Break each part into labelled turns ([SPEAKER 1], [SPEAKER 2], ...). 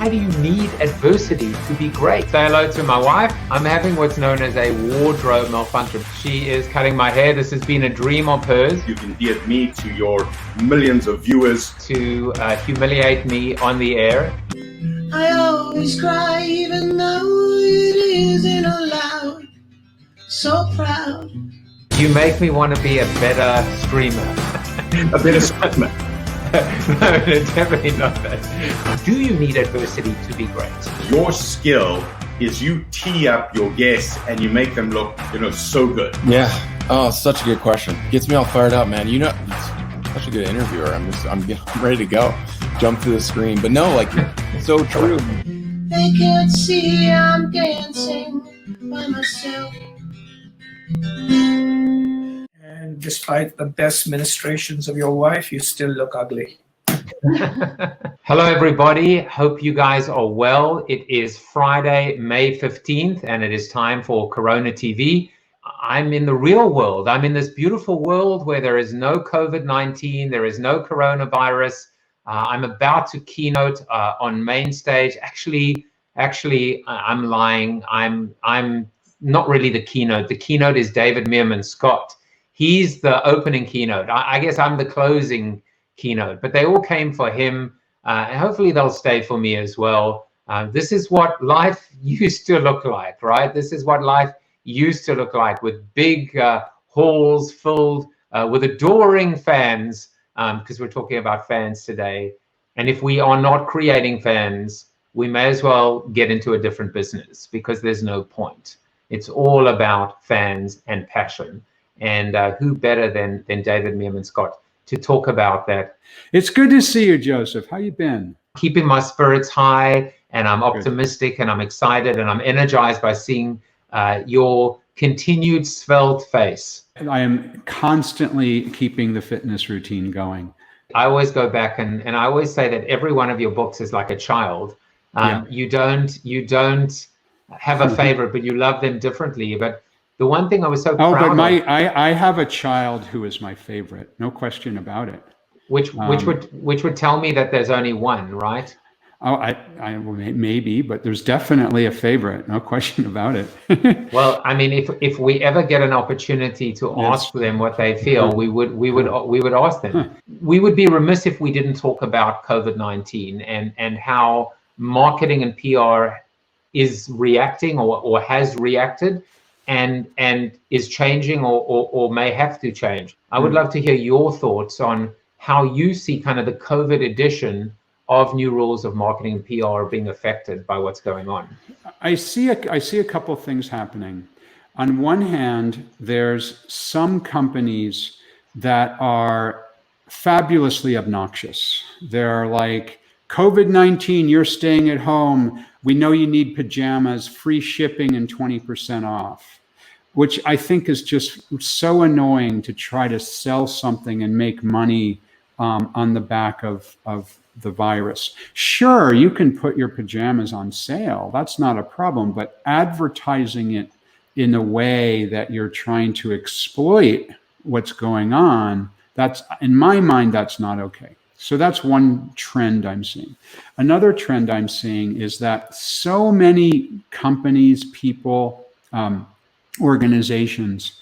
[SPEAKER 1] why do you need adversity to be great? Say hello to my wife. I'm having what's known as a wardrobe malfunction. She is cutting my hair. This has been a dream of hers.
[SPEAKER 2] You've endeared me to your millions of viewers.
[SPEAKER 1] To humiliate me on the air.
[SPEAKER 3] I always cry even though it isn't allowed. So proud.
[SPEAKER 1] You make me want to be a better streamer.
[SPEAKER 2] A better screamer.
[SPEAKER 1] No, definitely not that. Do you need adversity to be great?
[SPEAKER 2] Your skill is you tee up your guests and you make them look, so good.
[SPEAKER 4] Yeah. Oh, such a good question. Gets me all fired up, man. Such a good interviewer. I'm ready to go. Jump through the screen. But no, so true.
[SPEAKER 3] They can't see I'm dancing by myself.
[SPEAKER 5] And despite the best ministrations of your wife, you still look ugly.
[SPEAKER 1] Hello, everybody. Hope you guys are well. It is Friday, May 15th, and it is time for Corona TV. I'm in the real world. I'm in this beautiful world where there is no COVID-19, there is no coronavirus. I'm about to keynote on main stage. Actually, I'm lying. I'm not really the keynote. The keynote is David Meerman Scott. He's the opening keynote. I guess I'm the closing keynote, but they all came for him, and hopefully they'll stay for me as well. This is what life used to look like, right? This is what life used to look like, with big halls filled with adoring fans, because we're talking about fans today. And if we are not creating fans, we may as well get into a different business, because there's no point. It's all about fans and passion. And who better than David Meerman Scott to talk about that?
[SPEAKER 6] It's good to see you, Joseph. How you been?
[SPEAKER 1] Keeping my spirits high, and I'm optimistic, and I'm excited, and I'm energized by seeing your continued svelte face.
[SPEAKER 6] I am constantly keeping the fitness routine going.
[SPEAKER 1] I always go back and I always say that every one of your books is like a child. You don't have a favorite, but you love them differently. But the one thing I was so proud of,
[SPEAKER 6] I have a child who is my favorite, no question about it.
[SPEAKER 1] Which would tell me that there's only one, right?
[SPEAKER 6] Oh, I maybe, but there's definitely a favorite, no question about it.
[SPEAKER 1] Well, I mean, if we ever get an opportunity to ask them what they feel, we would ask them. We would be remiss if we didn't talk about COVID-19 and how marketing and PR is reacting or has reacted and is changing or may have to change. I would love to hear your thoughts on how you see kind of the COVID edition of new rules of marketing and PR being affected by what's going on.
[SPEAKER 6] I see a couple of things happening. On one hand, there's some companies that are fabulously obnoxious. They're like, COVID-19, you're staying at home. We know you need pajamas, free shipping and 20% off, which I think is just so annoying to try to sell something and make money on the back of the virus. Sure, you can put your pajamas on sale. That's not a problem, but advertising it in a way that you're trying to exploit what's going on, that's, in my mind, that's not okay. So that's one trend I'm seeing. Another trend I'm seeing is that so many companies, people, organizations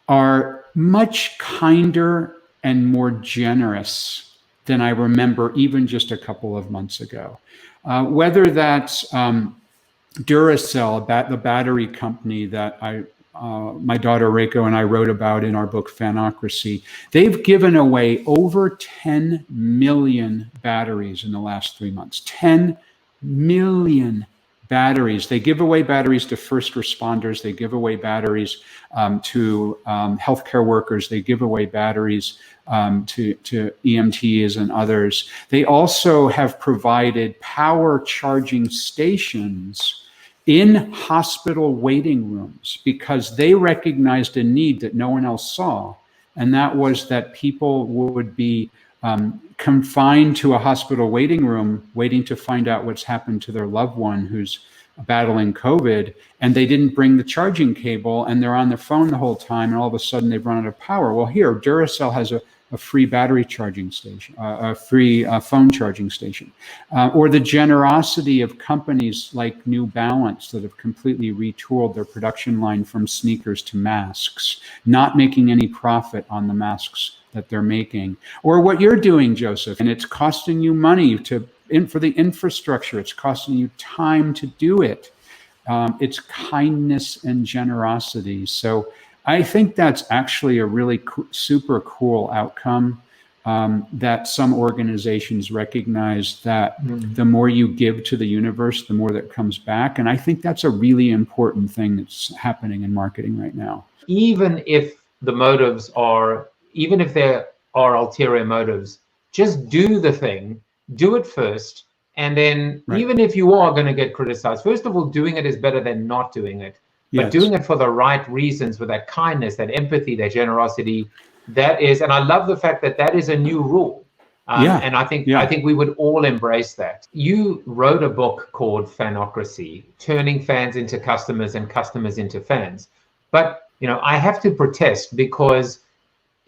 [SPEAKER 6] are much kinder and more generous than I remember even just a couple of months ago. Whether that's Duracell, the battery company that my daughter Reiko and I wrote about in our book Fanocracy, they've given away over 10 million batteries in the last 3 months. 10 million batteries. They give away batteries to first responders. They give away batteries to healthcare workers. They give away batteries to EMTs and others. They also have provided power charging stations in hospital waiting rooms because they recognized a need that no one else saw. And that was that people would be confined to a hospital waiting room, waiting to find out what's happened to their loved one who's battling COVID, and they didn't bring the charging cable, and they're on their phone the whole time, and all of a sudden they've run out of power. Well, here, Duracell has a a free battery charging station, a free phone charging station, or the generosity of companies like New Balance that have completely retooled their production line from sneakers to masks, not making any profit on the masks that they're making, or what you're doing, Joseph, and it's costing you money for the infrastructure. It's costing you time to do it. It's kindness and generosity. So I think that's actually a really super cool outcome, that some organizations recognize that the more you give to the universe, the more that comes back. And I think that's a really important thing that's happening in marketing right now.
[SPEAKER 1] Even if there are ulterior motives, just do the thing, do it first. And then even if you are going to get criticized, first of all, doing it is better than not doing it. But doing it for the right reasons, with that kindness, that empathy, that generosity, that is, and I love the fact that that is a new rule. And I think we would all embrace that. You wrote a book called Fanocracy, turning fans into customers and customers into fans. But, I have to protest, because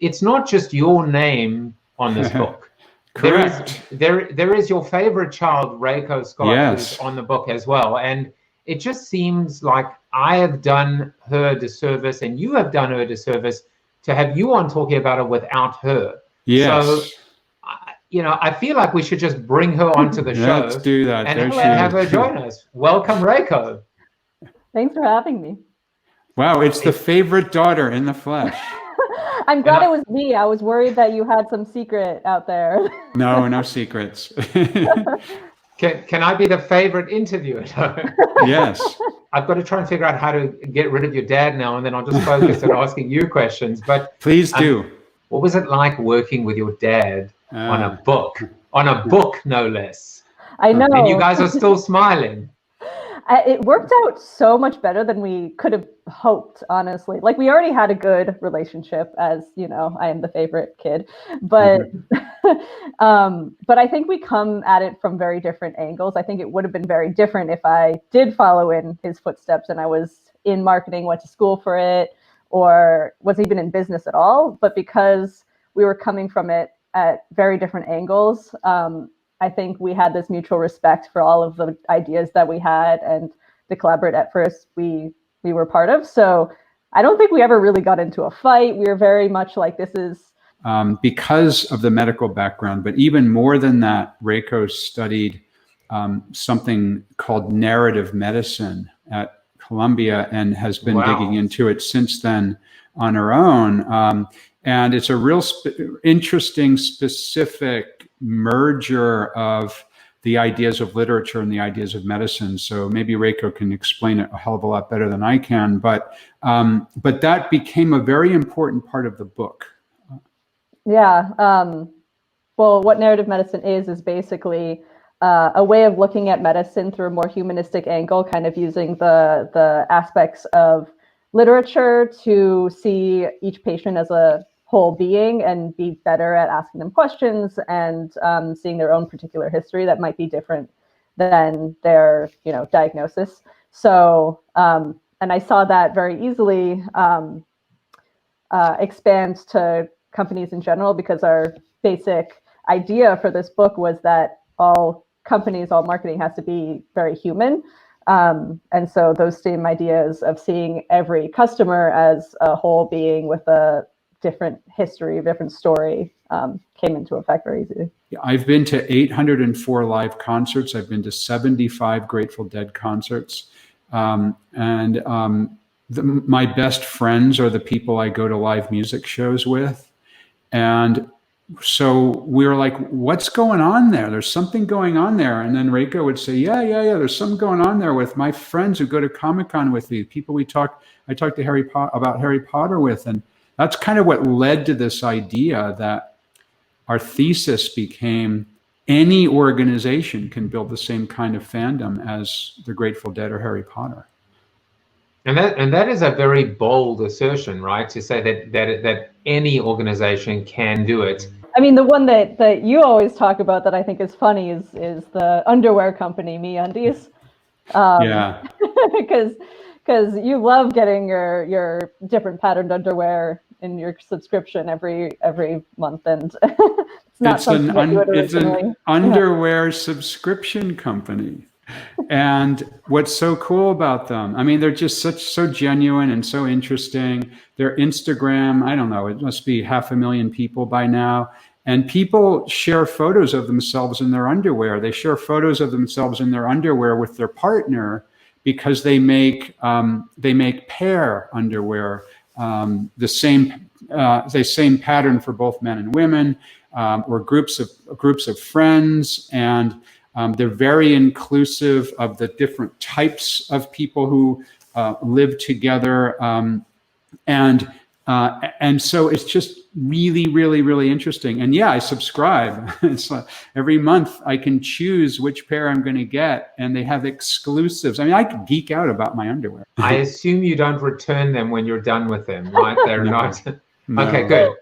[SPEAKER 1] it's not just your name on this book.
[SPEAKER 6] Correct.
[SPEAKER 1] There is your favorite child, Reiko Scott, who's on the book as well. And it just seems like I have done her a disservice, and you have done her a disservice to have you on talking about it without her.
[SPEAKER 6] Yes.
[SPEAKER 1] So, I feel like we should just bring her onto the show.
[SPEAKER 6] Let's do that.
[SPEAKER 1] And have her join us. Welcome, Reiko.
[SPEAKER 7] Thanks for having me.
[SPEAKER 6] Wow, it's the favorite daughter in the flesh.
[SPEAKER 7] I'm glad it was me. I was worried that you had some secret out there.
[SPEAKER 6] No secrets.
[SPEAKER 1] Can I be the favorite interviewer?
[SPEAKER 6] Yes.
[SPEAKER 1] I've got to try and figure out how to get rid of your dad now, and then I'll just focus on asking you questions. But
[SPEAKER 6] please do.
[SPEAKER 1] What was it like working with your dad on a book? On a book, no less.
[SPEAKER 7] I know.
[SPEAKER 1] And you guys are still smiling.
[SPEAKER 7] It worked out so much better than we could have hoped, honestly. Like, we already had a good relationship, as you know, I am the favorite kid, but but I think we come at it from very different angles. I think it would have been very different if I did follow in his footsteps and I was in marketing, went to school for it, or was even in business at all. But because we were coming from it at very different angles, I think we had this mutual respect for all of the ideas that we had and the collaborate efforts we were part of. So I don't think we ever really got into a fight. We were very much like, this is...
[SPEAKER 6] because of the medical background, but even more than that, Reiko studied something called narrative medicine at Columbia and has been digging into it since then on her own. And it's a real interesting, specific merger of the ideas of literature and the ideas of medicine. So maybe Reiko can explain it a hell of a lot better than I can. But that became a very important part of the book.
[SPEAKER 7] Yeah. Well, what narrative medicine is basically a way of looking at medicine through a more humanistic angle, kind of using the aspects of literature to see each patient as a whole being and be better at asking them questions and seeing their own particular history that might be different than their, diagnosis. So, and I saw that very easily expand to companies in general, because our basic idea for this book was that all companies, all marketing has to be very human. And so those same ideas of seeing every customer as a whole being with a different history, different story, came into effect very easily.
[SPEAKER 6] I've been to 804 live concerts. I've been to 75 Grateful Dead concerts. My best friends are the people I go to live music shows with. And so we were like, what's going on there? There's something going on there. And then Reiko would say, yeah, there's something going on there with my friends who go to Comic-Con with me, people I talked to about Harry Potter with. And that's kind of what led to this idea that our thesis became any organization can build the same kind of fandom as the Grateful Dead or Harry Potter.
[SPEAKER 1] And that is a very bold assertion, right? To say that any organization can do it.
[SPEAKER 7] I mean, the one that you always talk about that I think is funny is the underwear company, MeUndies. Because you love getting your different patterned underwear in your subscription every month, and it's not something that you had originally.
[SPEAKER 6] It's an underwear subscription company. And what's so cool about them, I mean, they're just so genuine and so interesting. Their Instagram, I don't know, it must be 500,000 people by now. And people share photos of themselves in their underwear. They share photos of themselves in their underwear with their partner because they make pair underwear, the same pattern for both men and women, or groups of friends, and they're very inclusive of the different types of people who live together, and so it's just really, really, really interesting. And yeah, I subscribe. It's like every month I can choose which pair I'm going to get, and they have exclusives. I mean, I could geek out about my underwear.
[SPEAKER 1] I assume you don't return them when you're done with them, right? They're not.
[SPEAKER 6] No.
[SPEAKER 1] Okay, good.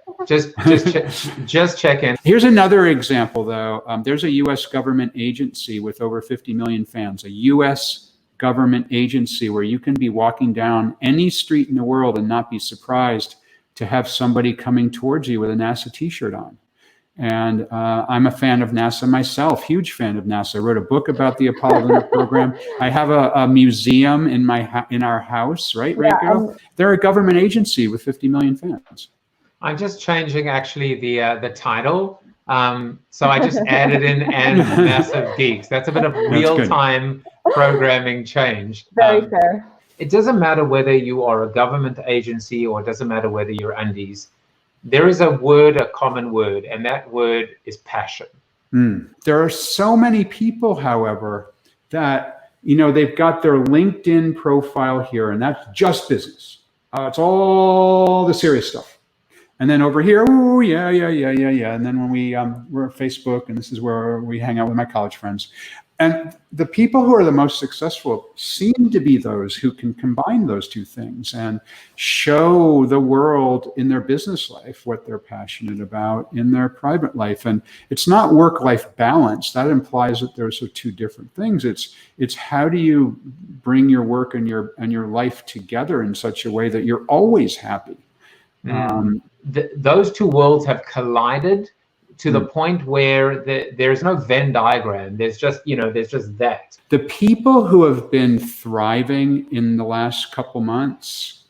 [SPEAKER 1] Just check in.
[SPEAKER 6] Here's another example, though. There's a U.S. government agency with over 50 million fans, a U.S. government agency where you can be walking down any street in the world and not be surprised to have somebody coming towards you with a NASA t-shirt on. And I'm a fan of NASA myself, huge fan of NASA. I wrote a book about the Apollo lunar program. I have a museum in our house, right, Reiko? Yeah, they're a government agency with 50 million fans.
[SPEAKER 1] I'm just changing actually the title. So I just added in "and massive geeks." That's a bit of real-time programming change.
[SPEAKER 7] Very fair.
[SPEAKER 1] It doesn't matter whether you are a government agency or it doesn't matter whether you're undies. There is a common word, and that word is passion.
[SPEAKER 6] There are so many people, however, that, they've got their LinkedIn profile here, and that's just business. It's all the serious stuff. And then over here, oh, yeah. And then when we're on Facebook, and this is where we hang out with my college friends. And the people who are the most successful seem to be those who can combine those two things and show the world in their business life what they're passionate about in their private life. And it's not work-life balance. That implies that those are two different things. It's how do you bring your work and your life together in such a way that you're always happy.
[SPEAKER 1] Those two worlds have collided to the point where there's no Venn diagram. There's just that.
[SPEAKER 6] The people who have been thriving in the last couple months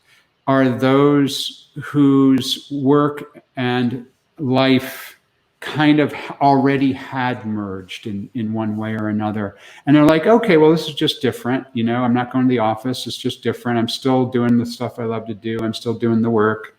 [SPEAKER 6] are those whose work and life kind of already had merged in one way or another. And they're like, okay, well, this is just different. I'm not going to the office. It's just different. I'm still doing the stuff I love to do. I'm still doing the work.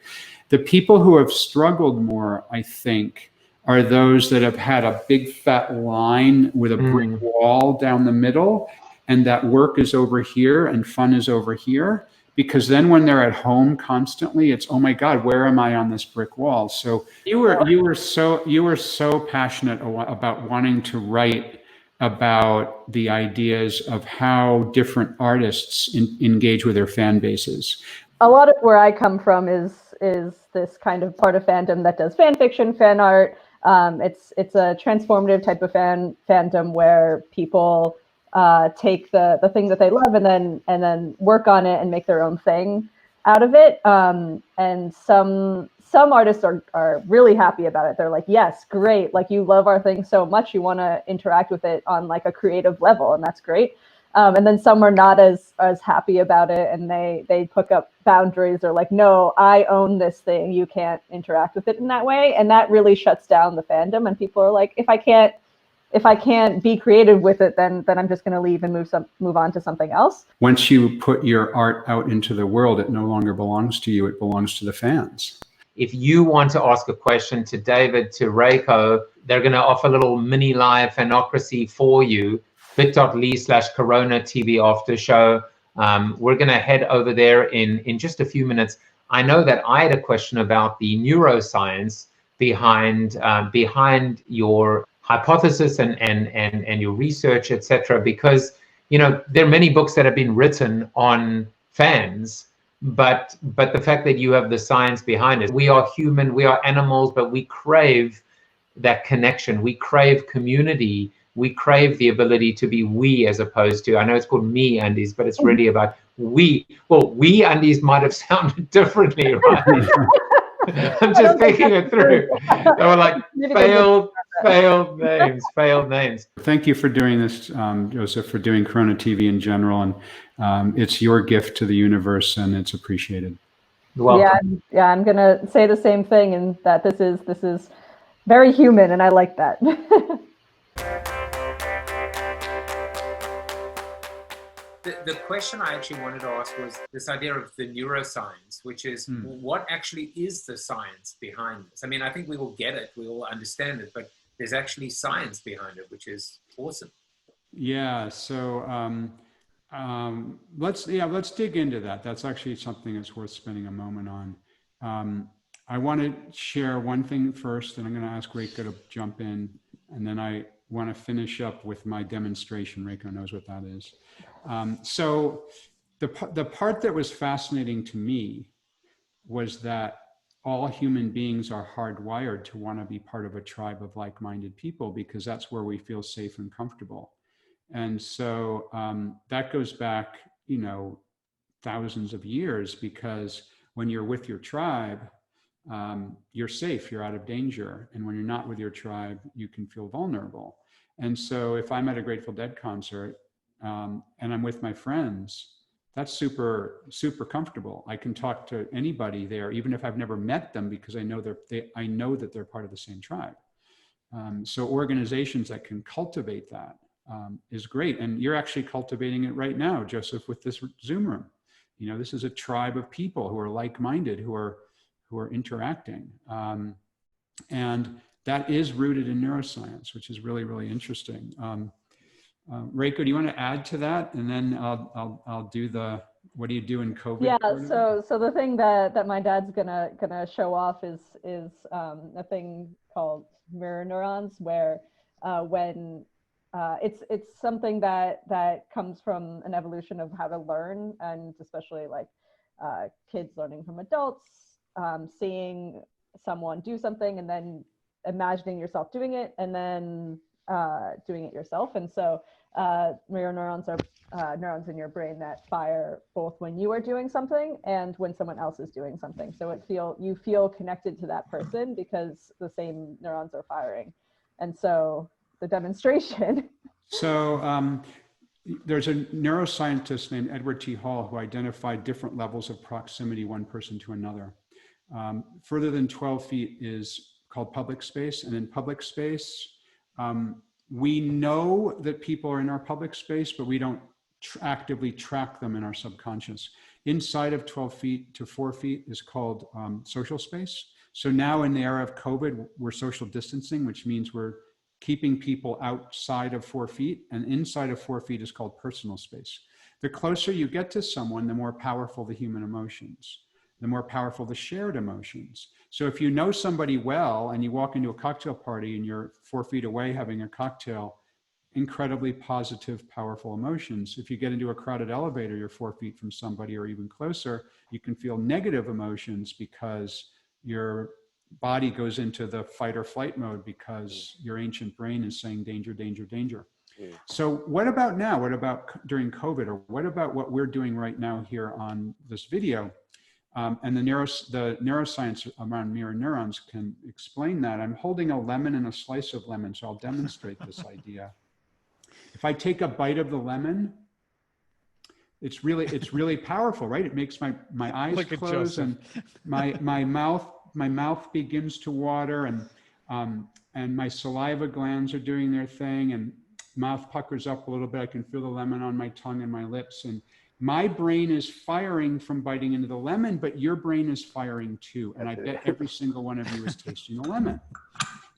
[SPEAKER 6] The people who have struggled more, I think, are those that have had a big fat line with a brick wall down the middle, and that work is over here and fun is over here. Because then when they're at home constantly, it's, oh my God, where am I on this brick wall? So you were so passionate about wanting to write about the ideas of how different artists engage with their fan bases.
[SPEAKER 7] A lot of where I come from is this kind of part of fandom that does fan fiction, fan art. It's a transformative type of fandom where people take the thing that they love and then work on it and make their own thing out of it. And some artists are really happy about it. They're like, yes, great. Like, you love our thing so much, you want to interact with it on like a creative level, and that's great. And then some are not as happy about it, and they put up boundaries. Or like, no, I own this thing. You can't interact with it in that way. And that really shuts down the fandom. And people are like, if I can't be creative with it, then I'm just going to leave and move on to something else.
[SPEAKER 6] Once you put your art out into the world, it no longer belongs to you. It belongs to the fans.
[SPEAKER 1] If you want to ask a question to David, to Reiko, they're going to offer a little mini live Fanocracy for you. bit.ly/CoronaTV Aftershow. We're going to head over there in just a few minutes. I know that I had a question about the neuroscience behind your hypothesis and your research, etc. Because there are many books that have been written on fans, but the fact that you have the science behind it. We are human, we are animals, but we crave that connection. We crave community. We crave the ability to be we, as opposed to, I know it's called me undies, but it's really about we. Well, we undies might have sounded differently, right? I'm just thinking it through. They were like failed names.
[SPEAKER 6] Thank you for doing this, Joseph, for doing Corona TV in general. And it's your gift to the universe, and it's appreciated.
[SPEAKER 1] You're welcome.
[SPEAKER 7] Yeah, I'm gonna say the same thing, and that this is very human, and I like that.
[SPEAKER 1] The question I actually wanted to ask was this idea of the neuroscience, which is what actually is the science behind this? I mean, I think we all get it, we all understand it, but there's actually science behind it, which is awesome.
[SPEAKER 6] Yeah. So let's dig into that. That's actually something that's worth spending a moment on. I want to share one thing first, and I'm going to ask Reiko to jump in, and then I want to finish up with my demonstration. Reiko knows what that is. So the part that was fascinating to me was that all human beings are hardwired to want to be part of a tribe of like-minded people, because that's where we feel safe and comfortable. And so that goes back, thousands of years, because when you're with your tribe, you're safe, you're out of danger. And when you're not with your tribe, you can feel vulnerable. And so if I'm at a Grateful Dead concert and I'm with my friends, that's super, super comfortable. I can talk to anybody there, even if I've never met them, because I know that they're part of the same tribe. So organizations that can cultivate that is great. And you're actually cultivating it right now, Joseph, with this Zoom room. This is a tribe of people who are like-minded, who are interacting. And that is rooted in neuroscience, which is really, really interesting. Reiko, do you want to add to that? And then I'll do what do you do in COVID?
[SPEAKER 7] Yeah, so the thing that my dad's gonna show off is a thing called mirror neurons, where when it's something that comes from an evolution of how to learn, and especially like kids learning from adults, seeing someone do something and then imagining yourself doing it, and then doing it yourself. And so mirror neurons are neurons in your brain that fire both when you are doing something and when someone else is doing something. So you feel connected to that person because the same neurons are firing. And so the demonstration.
[SPEAKER 6] So there's a neuroscientist named Edward T. Hall who identified different levels of proximity one person to another. Further than 12 feet is called public space. And in public space, we know that people are in our public space, but we don't actively track them in our subconscious. Inside of 12 feet to 4 feet is called social space. So now in the era of COVID, we're social distancing, which means we're keeping people outside of 4 feet, and inside of 4 feet is called personal space. The closer you get to someone, the more powerful the human emotions, the more powerful the shared emotions. So if you know somebody well and you walk into a cocktail party and you're 4 feet away having a cocktail, incredibly positive, powerful emotions. If you get into a crowded elevator, you're 4 feet from somebody or even closer, you can feel negative emotions because your body goes into the fight or flight mode because your ancient brain is saying danger, danger, danger. So what about now? What about during COVID? Or what about what we're doing right now here on this video? And the neuroscience around mirror neurons can explain that. I'm holding a lemon and a slice of lemon, so I'll demonstrate this idea. If I take a bite of the lemon, it's really powerful, right? It makes my eyes close and my mouth begins to water, and my saliva glands are doing their thing, and mouth puckers up a little bit. I can feel the lemon on my tongue and my lips, and my brain is firing from biting into the lemon, but your brain is firing too. And I bet every single one of you is tasting the lemon.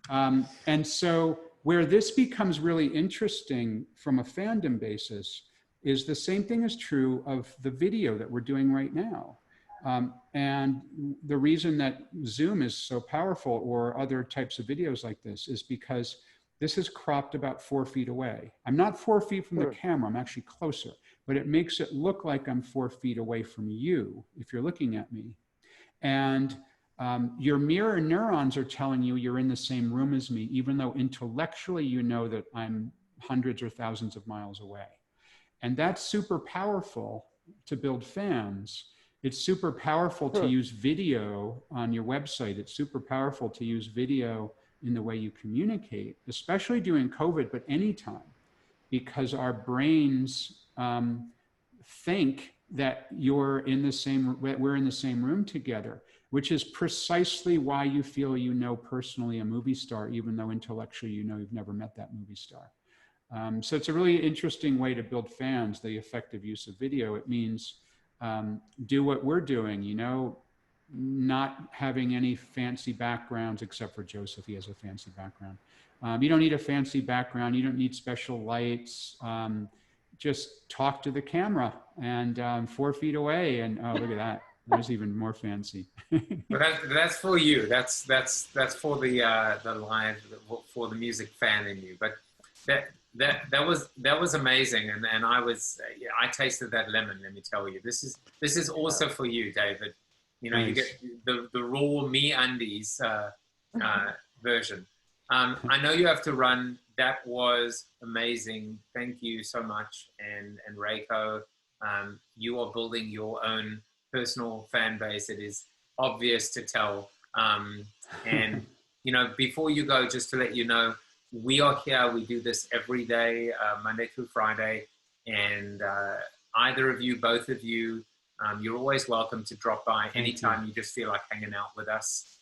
[SPEAKER 6] And so where this becomes really interesting from a fandom basis is the same thing is true of the video that we're doing right now. And the reason that Zoom is so powerful, or other types of videos like this, is because this is cropped about 4 feet away. I'm not 4 feet from the camera, I'm actually closer, but it makes it look like I'm 4 feet away from you if you're looking at me. And your mirror neurons are telling you you're in the same room as me, even though intellectually you know that I'm hundreds or thousands of miles away. And that's super powerful to build fans, It's super powerful to use video on your website. It's super powerful to use video in the way you communicate, especially during COVID, but anytime, because our brains think that we're in the same room together, which is precisely why you feel you know personally a movie star, even though intellectually you know you've never met that movie star. So it's a really interesting way to build fans, the effective use of video. It means do what we're doing, you know, not having any fancy backgrounds, except for Joseph, he has a fancy background. You don't need a fancy background. You don't need special lights. Just talk to the camera and 4 feet away. And oh, look at that. There's even more fancy.
[SPEAKER 1] But that's for you. That's for the live, for the music fan in you. But that was amazing, and I tasted that lemon. Let me tell you, this is also for you, David. You know, nice. You get the raw MeUndies version. I know you have to run. That was amazing. Thank you so much, and Reiko, you are building your own personal fan base. It is obvious to tell. And you know, before you go, just to let you know, we are here. We do this every day, Monday through Friday. And either of you, both of you, you're always welcome to drop by anytime you just feel like hanging out with us.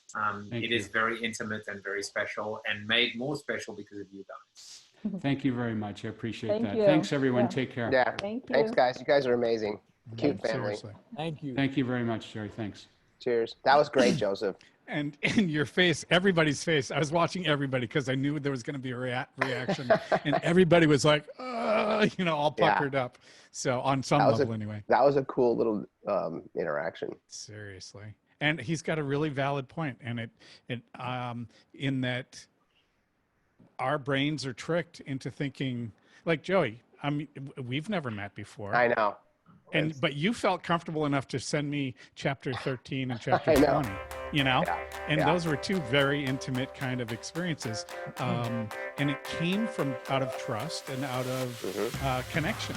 [SPEAKER 1] It is very intimate and very special, and made more special because of you guys.
[SPEAKER 6] Thank you very much. I appreciate that.
[SPEAKER 7] You.
[SPEAKER 6] Thanks, everyone. Take care.
[SPEAKER 8] Yeah.
[SPEAKER 7] Thank you.
[SPEAKER 8] Thanks, guys. You guys are amazing. Cute family.
[SPEAKER 9] Seriously. Thank you.
[SPEAKER 6] Thank you very much, Jerry. Thanks.
[SPEAKER 8] Cheers. That was great, Joseph.
[SPEAKER 9] And in your face, everybody's face. I was watching everybody because I knew there was going to be a reaction, and everybody was like, you know, all puckered up. So on some level, anyway.
[SPEAKER 8] That was a cool little interaction.
[SPEAKER 9] Seriously, and he's got a really valid point, and it in that our brains are tricked into thinking, like Joey. I mean, we've never met before.
[SPEAKER 8] I know.
[SPEAKER 9] But you felt comfortable enough to send me chapter 13 and chapter 20, you know?
[SPEAKER 8] Yeah.
[SPEAKER 9] And those were two very intimate kind of experiences. And it came from out of trust and out of connection.